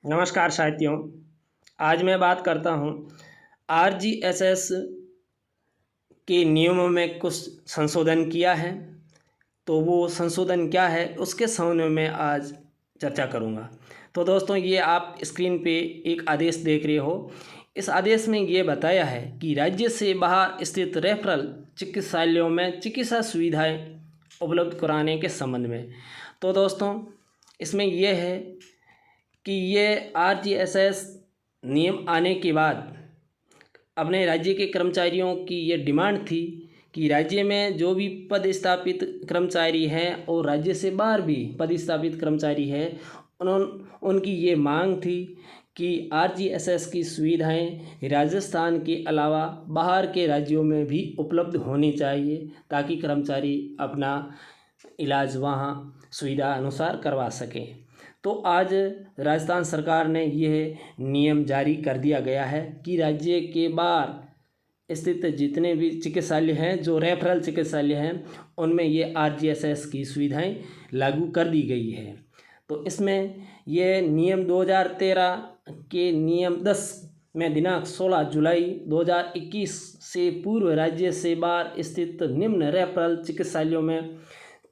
नमस्कार साथियों। आज मैं बात करता हूँ आरजीएसएस के नियमों में कुछ संशोधन किया है। तो वो संशोधन क्या है उसके संबंध में आज चर्चा करूँगा। तो दोस्तों, ये आप स्क्रीन पे एक आदेश देख रहे हो। इस आदेश में ये बताया है कि राज्य से बाहर स्थित रेफरल चिकित्सालयों में चिकित्सा सुविधाएं उपलब्ध कराने के संबंध में। तो दोस्तों, इसमें यह है कि ये आरजीएसएस नियम आने के बाद अपने राज्य के कर्मचारियों की ये डिमांड थी कि राज्य में जो भी पदस्थापित कर्मचारी हैं और राज्य से बाहर भी पदस्थापित कर्मचारी हैं, उनकी ये मांग थी कि आरजीएसएस की सुविधाएं राजस्थान के अलावा बाहर के राज्यों में भी उपलब्ध होनी चाहिए, ताकि कर्मचारी अपना इलाज वहाँ सुविधा अनुसार करवा सकें। तो आज राजस्थान सरकार ने यह नियम जारी कर दिया गया है कि राज्य के बाहर स्थित जितने भी चिकित्सालय हैं, जो रेफरल चिकित्सालय हैं, उनमें ये आरजीएसएस की सुविधाएं लागू कर दी गई है। तो इसमें यह नियम 2013 के नियम 10 में दिनांक 16 जुलाई 2021 से पूर्व राज्य से बाहर स्थित निम्न रेफरल चिकित्सालयों में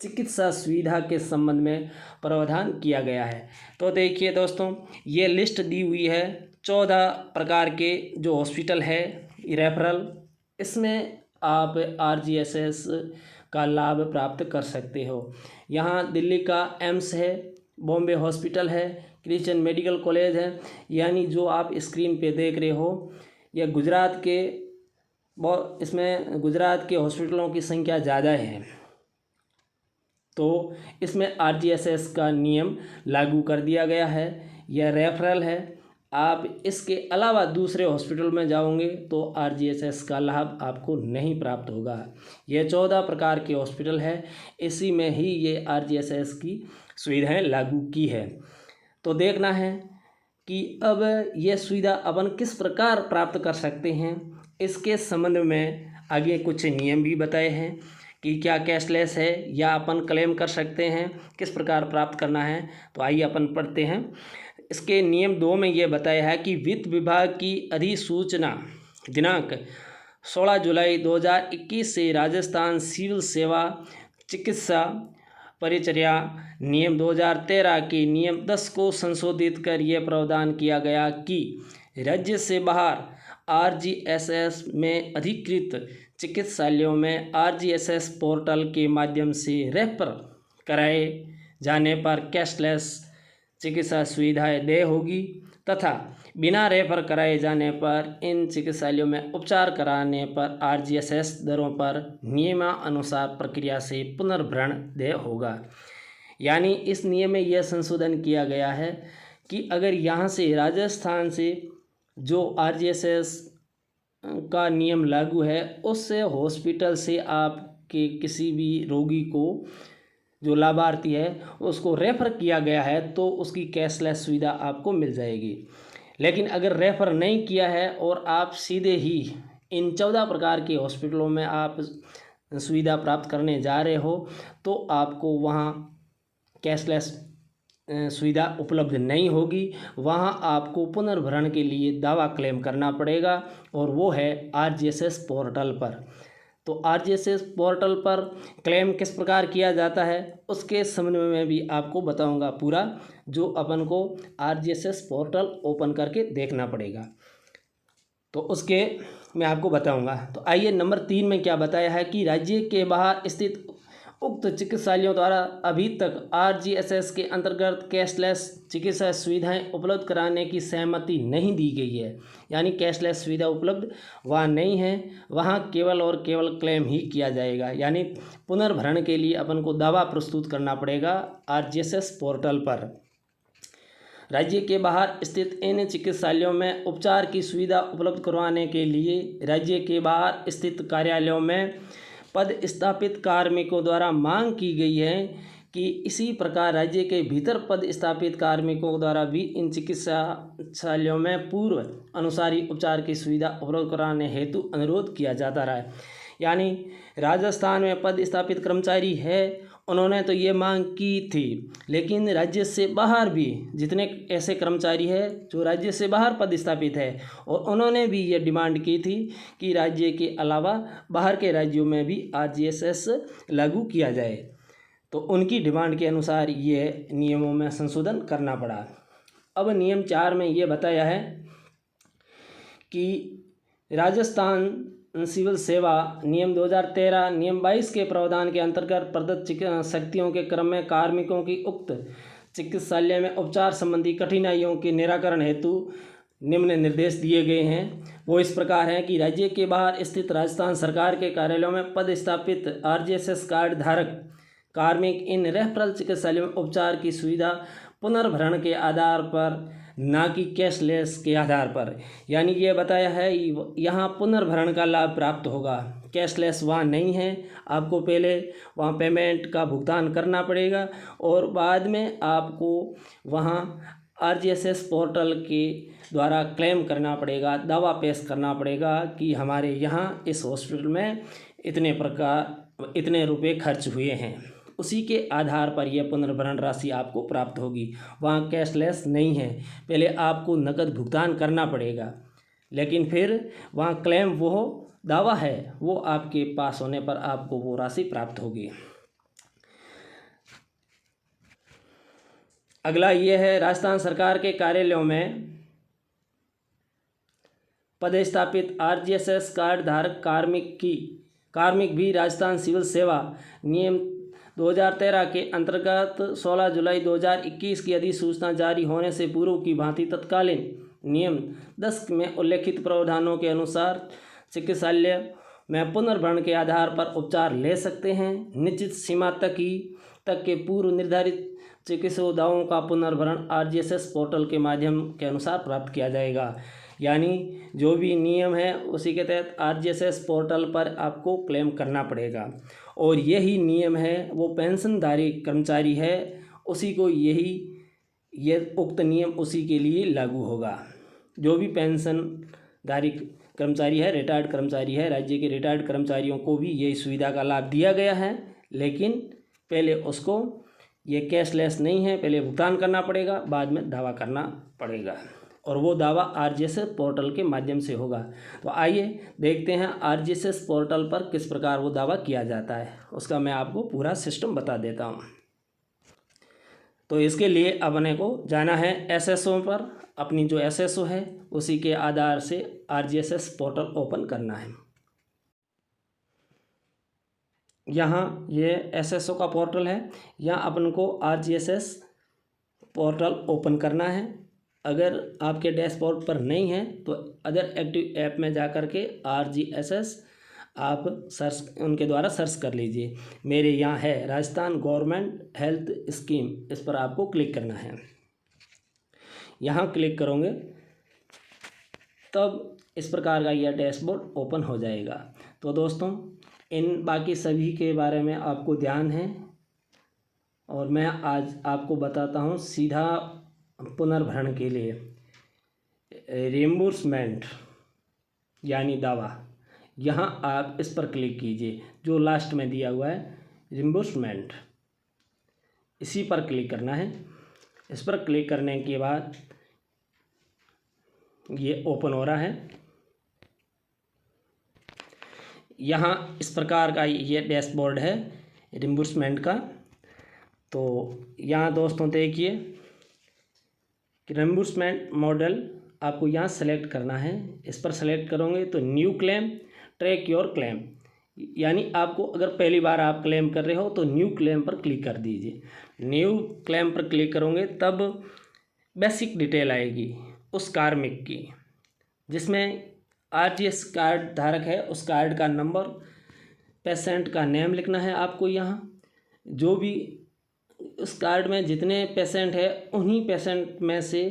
चिकित्सा सुविधा के संबंध में प्रावधान किया गया है। तो देखिए दोस्तों, ये लिस्ट दी हुई है 14 प्रकार के जो हॉस्पिटल है रेफरल, इसमें आप आरजीएसएस का लाभ प्राप्त कर सकते हो। यहाँ दिल्ली का एम्स है, बॉम्बे हॉस्पिटल है, क्रिश्चियन मेडिकल कॉलेज है। यानी जो आप स्क्रीन पे देख रहे हो, यह गुजरात के इसमें गुजरात के हॉस्पिटलों की संख्या ज़्यादा है। तो इसमें आरजीएसएस का नियम लागू कर दिया गया है। यह रेफरल है। आप इसके अलावा दूसरे हॉस्पिटल में जाओगे तो आरजीएसएस का लाभ आपको नहीं प्राप्त होगा। यह 14 प्रकार के हॉस्पिटल है, इसी में ही ये आरजीएसएस की सुविधाएं लागू की है। तो देखना है कि अब यह सुविधा अपन किस प्रकार प्राप्त कर सकते हैं। इसके संबंध में आगे कुछ नियम भी बताए हैं कि क्या कैशलेस है या अपन क्लेम कर सकते हैं, किस प्रकार प्राप्त करना है। तो आइए अपन पढ़ते हैं। इसके नियम 2 में ये बताया है कि वित्त विभाग की अधिसूचना दिनांक 16 जुलाई 2021 से राजस्थान सिविल सेवा चिकित्सा परिचर्या नियम 2013 के नियम 10 को संशोधित कर यह प्रावधान किया गया कि राज्य से बाहर आरजीएसएस में अधिकृत चिकित्सालयों में आरजीएसएस पोर्टल के माध्यम से रेफर कराए जाने पर कैशलेस चिकित्सा सुविधाएं देय होगी तथा बिना रेफर कराए जाने पर इन चिकित्सालयों में उपचार कराने पर आरजीएसएस दरों पर नियमानुसार प्रक्रिया से पुनर्भरण देय होगा। यानी इस नियम में यह संशोधन किया गया है कि अगर यहाँ से राजस्थान से जो आरजीएसएस का नियम लागू है, उससे हॉस्पिटल से आपके किसी भी रोगी को जो लाभार्थी है उसको रेफ़र किया गया है तो उसकी कैशलेस सुविधा आपको मिल जाएगी। लेकिन अगर रेफ़र नहीं किया है और आप सीधे ही इन 14 प्रकार के हॉस्पिटलों में आप सुविधा प्राप्त करने जा रहे हो तो आपको वहाँ कैशलेस सुविधा उपलब्ध नहीं होगी। वहाँ आपको पुनर्भरण के लिए दावा क्लेम करना पड़ेगा और वो है आरजीएसएस पोर्टल पर। तो आरजीएसएस पोर्टल पर क्लेम किस प्रकार किया जाता है उसके संबंध में मैं भी आपको बताऊंगा पूरा, जो अपन को आरजीएसएस पोर्टल ओपन करके देखना पड़ेगा। तो उसके मैं आपको बताऊंगा। तो आइए नंबर 3 में क्या बताया है कि राज्य के बाहर स्थित उक्त चिकित्सालयों द्वारा अभी तक आरजीएसएस के अंतर्गत कैशलेस चिकित्सा सुविधाएं उपलब्ध कराने की सहमति नहीं दी गई है। यानी कैशलेस सुविधा उपलब्ध वहाँ नहीं है, वहाँ केवल और केवल क्लेम ही किया जाएगा। यानी पुनर्भरण के लिए अपन को दावा प्रस्तुत करना पड़ेगा आरजीएसएस पोर्टल पर। राज्य के बाहर स्थित इन चिकित्सालयों में उपचार की सुविधा उपलब्ध करवाने के लिए राज्य के बाहर स्थित कार्यालयों में पद स्थापित कार्मिकों द्वारा मांग की गई है कि इसी प्रकार राज्य के भीतर पद स्थापित कार्मिकों द्वारा भी इन चिकित्सालयों में पूर्व अनुसारी उपचार की सुविधा उपलब्ध कराने हेतु अनुरोध किया जाता रहा है। यानी राजस्थान में पद स्थापित कर्मचारी है उन्होंने तो ये मांग की थी, लेकिन राज्य से बाहर भी जितने ऐसे कर्मचारी हैं जो राज्य से बाहर पदस्थापित है, और उन्होंने भी ये डिमांड की थी कि राज्य के अलावा बाहर के राज्यों में भी RGSS लागू किया जाए। तो उनकी डिमांड के अनुसार ये नियमों में संशोधन करना पड़ा। अब नियम 4 में ये बताया है कि राजस्थान सिविल सेवा नियम 2013 नियम 22 के प्रावधान के अंतर्गत प्रदत्त शक्तियों के क्रम में कार्मिकों की उक्त चिकित्सालय में उपचार संबंधी कठिनाइयों के निराकरण हेतु निम्न निर्देश दिए गए हैं। वो इस प्रकार हैं कि राज्य के बाहर स्थित राजस्थान सरकार के कार्यालयों में पदस्थापित RGSS कार्ड धारक कार्मिक इन रेफरल चिकित्सालयों में उपचार की सुविधा पुनर्भरण के आधार पर, ना कि कैशलेस के आधार पर, यानी ये बताया है यहाँ पुनर्भरण का लाभ प्राप्त होगा, कैशलेस वहाँ नहीं है। आपको पहले वहाँ पेमेंट का भुगतान करना पड़ेगा और बाद में आपको वहाँ RGSS पोर्टल के द्वारा क्लेम करना पड़ेगा, दावा पेश करना पड़ेगा कि हमारे यहाँ इस हॉस्पिटल में इतने रुपए खर्च हुए हैं। उसी के आधार पर यह पुनर्भरण राशि आपको प्राप्त होगी। वहाँ कैशलेस नहीं है, पहले आपको नकद भुगतान करना पड़ेगा, लेकिन फिर वहाँ क्लेम वो दावा है वो आपके पास होने पर आपको वो राशि प्राप्त होगी। अगला ये है, राजस्थान सरकार के कार्यालयों में पदस्थापित RGSS कार्ड धारक कार्मिक भी राजस्थान सिविल सेवा नियम 2013 के अंतर्गत 16 जुलाई 2021 की अधिसूचना जारी होने से पूर्व की भांति तत्कालीन नियम 10 में उल्लेखित प्रावधानों के अनुसार चिकित्सालय में पुनर्भरण के आधार पर उपचार ले सकते हैं। निश्चित सीमा तक के पूर्व निर्धारित चिकित्सा दावों का पुनर्भरण RGSS पोर्टल के माध्यम के अनुसार प्राप्त किया जाएगा। यानी जो भी नियम है उसी के तहत RGSS पोर्टल पर आपको क्लेम करना पड़ेगा, और यही नियम है वो पेंशनधारी कर्मचारी है उसी को ये उक्त नियम उसी के लिए लागू होगा। जो भी पेंशनधारी कर्मचारी है, रिटायर्ड कर्मचारी है, राज्य के रिटायर्ड कर्मचारियों को भी यही सुविधा का लाभ दिया गया है, लेकिन पहले उसको ये कैशलेस नहीं है, पहले भुगतान करना पड़ेगा, बाद में दावा करना पड़ेगा, और वो दावा RGSS पोर्टल के माध्यम से होगा। तो आइए देखते हैं RGSS पोर्टल पर किस प्रकार वो दावा किया जाता है, उसका मैं आपको पूरा सिस्टम बता देता हूँ। तो इसके लिए अपने को जाना है SSO पर, अपनी जो SSO है उसी के आधार से RGSS पोर्टल ओपन करना है। यहाँ ये SSO का पोर्टल है, यहाँ अपन को RGSS पोर्टल ओपन करना है। अगर आपके डैशबोर्ड पर नहीं है तो अदर एक्टिव ऐप में जा कर के RGSS आप उनके द्वारा सर्च कर लीजिए। मेरे यहाँ है राजस्थान गवर्नमेंट हेल्थ स्कीम, इस पर आपको क्लिक करना है। यहाँ क्लिक करोगे तब इस प्रकार का यह डैशबोर्ड ओपन हो जाएगा। तो दोस्तों, इन बाकी सभी के बारे में आपको ध्यान है, और मैं आज आपको बताता हूँ सीधा पुनर्भरण के लिए रिम्बर्समेंट यानी दावा। यहाँ आप इस पर क्लिक कीजिए, जो लास्ट में दिया हुआ है रिम्बर्समेंट, इसी पर क्लिक करना है। इस पर क्लिक करने के बाद ये ओपन हो रहा है। यहाँ इस प्रकार का ये डैशबोर्ड है रिम्बर्समेंट का। तो यहाँ दोस्तों देखिए कि रिम्बर्समेंट मॉडल आपको यहाँ सेलेक्ट करना है। इस पर सेलेक्ट करोगे तो new claim, track your claim, यानी आपको अगर पहली बार आप क्लेम कर रहे हो तो न्यू क्लेम पर क्लिक कर दीजिए। न्यू क्लेम पर क्लिक करोगे तब बेसिक डिटेल आएगी उस कार्मिक की, जिसमें RGS कार्ड धारक है उस कार्ड का नंबर, पेशेंट का नेम लिखना है आपको। यहाँ जो भी उस कार्ड में जितने पेशेंट है उन्हीं पेशेंट में से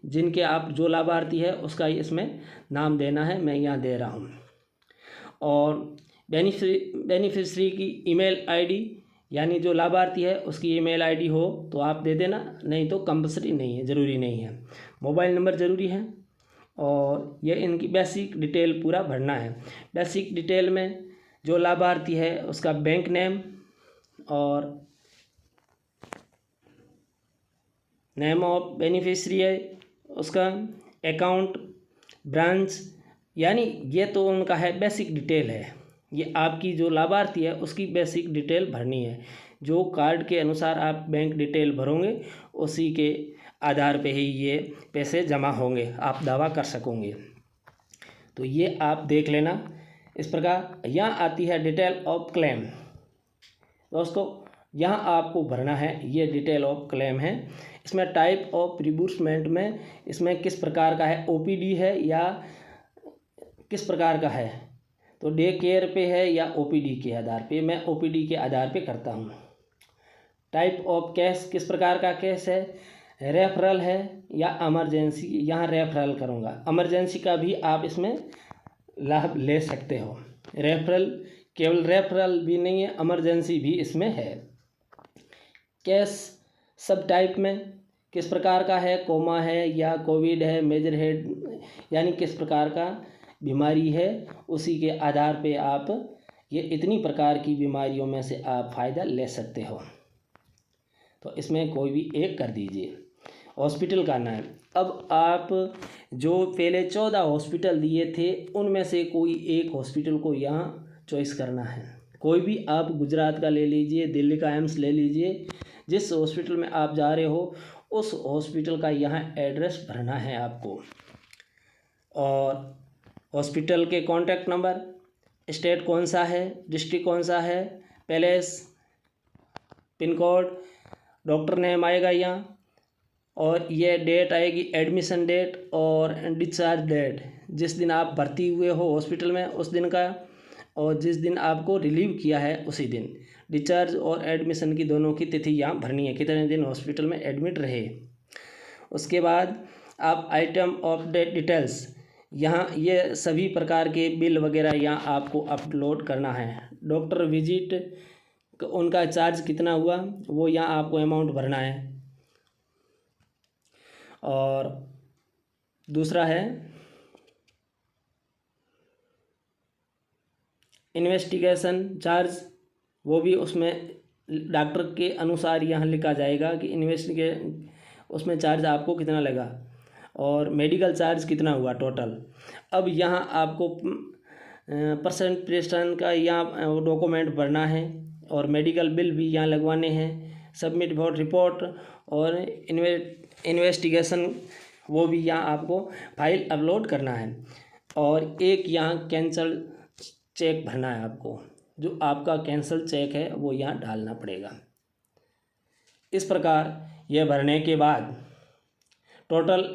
जिनके आप जो लाभार्थी है उसका इसमें नाम देना है, मैं यहाँ दे रहा हूँ। और बेनिफिशरी की ईमेल आईडी, यानी जो लाभार्थी है उसकी ईमेल आईडी हो तो आप दे देना, नहीं तो कंपल्सरी नहीं है, ज़रूरी नहीं है। मोबाइल नंबर ज़रूरी है, और ये इनकी बेसिक डिटेल पूरा भरना है। बेसिक डिटेल में जो लाभार्थी है उसका बैंक नेम और नेम ऑफ बेनिफिशियरी है उसका, अकाउंट, ब्रांच, यानी ये तो उनका है बेसिक डिटेल है। ये आपकी जो लाभार्थी है उसकी बेसिक डिटेल भरनी है। जो कार्ड के अनुसार आप बैंक डिटेल भरोगे उसी के आधार पे ही ये पैसे जमा होंगे, आप दावा कर सकोगे। तो ये आप देख लेना। इस प्रकार यहाँ आती है डिटेल ऑफ क्लेम। दोस्तों यहाँ आपको भरना है, ये डिटेल ऑफ क्लेम है। इसमें टाइप ऑफ रिबूर्समेंट में इसमें किस प्रकार का है, ओपीडी है या किस प्रकार का है, तो डे केयर पे है या ओपीडी के आधार पे। मैं ओपीडी के आधार पे करता हूँ। टाइप ऑफ केस, किस प्रकार का केस है, रेफरल है या इमरजेंसी, यहाँ रेफरल करूँगा। इमरजेंसी का भी आप इसमें लाभ ले सकते हो। रेफरल, केवल रेफरल भी नहीं है, इमरजेंसी भी इसमें है। केस सब टाइप में किस प्रकार का है, कोमा है या कोविड है, मेजर हेड, यानी किस प्रकार का बीमारी है, उसी के आधार पे आप ये इतनी प्रकार की बीमारियों में से आप फ़ायदा ले सकते हो। तो इसमें कोई भी एक कर दीजिए। हॉस्पिटल का नाम, अब आप जो पहले 14 हॉस्पिटल दिए थे उनमें से कोई एक हॉस्पिटल को यहाँ चॉइस करना है। कोई भी आप गुजरात का ले लीजिए, दिल्ली का एम्स ले लीजिए, जिस हॉस्पिटल में आप जा रहे हो उस हॉस्पिटल का यहाँ एड्रेस भरना है आपको। और हॉस्पिटल के कॉन्टैक्ट नंबर, स्टेट कौन सा है, डिस्ट्रिक्ट कौन सा है, palace, pin code, doctor name आएगा यहाँ, और ये डेट आएगी, एडमिशन डेट और डिस्चार्ज डेट, जिस दिन आप भर्ती हुए हो हॉस्पिटल में उस दिन का, और जिस दिन आपको रिलीव किया है उसी दिन। डिस्चार्ज और एडमिशन की दोनों की तिथि यहाँ भरनी है, कितने दिन हॉस्पिटल में एडमिट रहे। उसके बाद आप आइटम ऑफ डिटेल्स, यहाँ ये सभी प्रकार के बिल वगैरह यहाँ आपको अपलोड करना है। डॉक्टर विजिट उनका चार्ज कितना हुआ वो यहाँ आपको अमाउंट भरना है। और दूसरा है इन्वेस्टिगेशन चार्ज, वो भी उसमें डॉक्टर के अनुसार यहाँ लिखा जाएगा कि उसमें चार्ज आपको कितना लगा, और मेडिकल चार्ज कितना हुआ टोटल। अब यहाँ आपको परसेंटेशन का यहाँ डॉक्यूमेंट भरना है, और मेडिकल बिल भी यहाँ लगवाने हैं। सबमिट वोट रिपोर्ट और इन्वेस्टिगेशन, वो भी यहाँ आपको फाइल अपलोड करना है। और एक यहाँ कैंसल चेक भरना है आपको, जो आपका कैंसल चेक है वो यहाँ डालना पड़ेगा। इस प्रकार यह भरने के बाद टोटल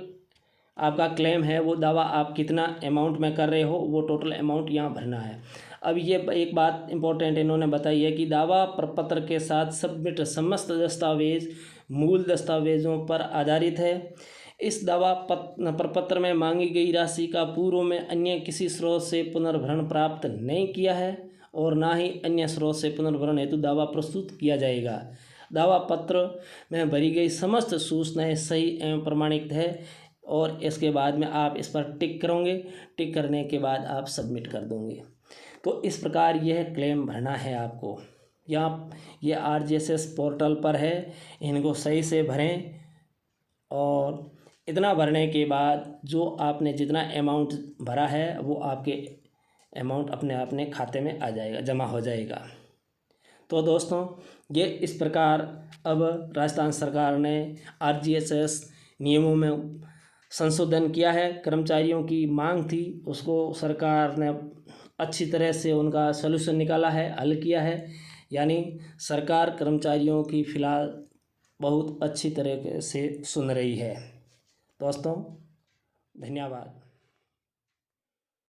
आपका क्लेम है, वो दावा आप कितना अमाउंट में कर रहे हो वो टोटल अमाउंट यहाँ भरना है। अब ये एक बात इम्पोर्टेंट इन्होंने बताई है कि दावा प्रपत्र के साथ सबमिट समस्त दस्तावेज मूल दस्तावेजों पर आधारित है। इस दावा प्रपत्र में मांगी गई राशि का पूर्व में अन्य किसी स्रोत से पुनर्भरण प्राप्त नहीं किया है, और ना ही अन्य स्रोत से पुनर्भरण हेतु दावा प्रस्तुत किया जाएगा। दावा पत्र में भरी गई समस्त सूचनाएं सही एवं प्रमाणित है, और इसके बाद में आप इस पर टिक करोगे। टिक करने के बाद आप सबमिट कर दोगे। तो इस प्रकार यह क्लेम भरना है आपको। यहाँ ये RGSS पोर्टल पर है, इनको सही से भरें। और इतना भरने के बाद जो आपने जितना अमाउंट भरा है वो आपके अमाउंट अपने खाते में आ जाएगा, जमा हो जाएगा। तो दोस्तों ये इस प्रकार अब राजस्थान सरकार ने RGSS नियमों में संशोधन किया है। कर्मचारियों की मांग थी, उसको सरकार ने अच्छी तरह से उनका सलूशन निकाला है, हल किया है। यानी सरकार कर्मचारियों की फ़िलहाल बहुत अच्छी तरह से सुन रही है। दोस्तों धन्यवाद।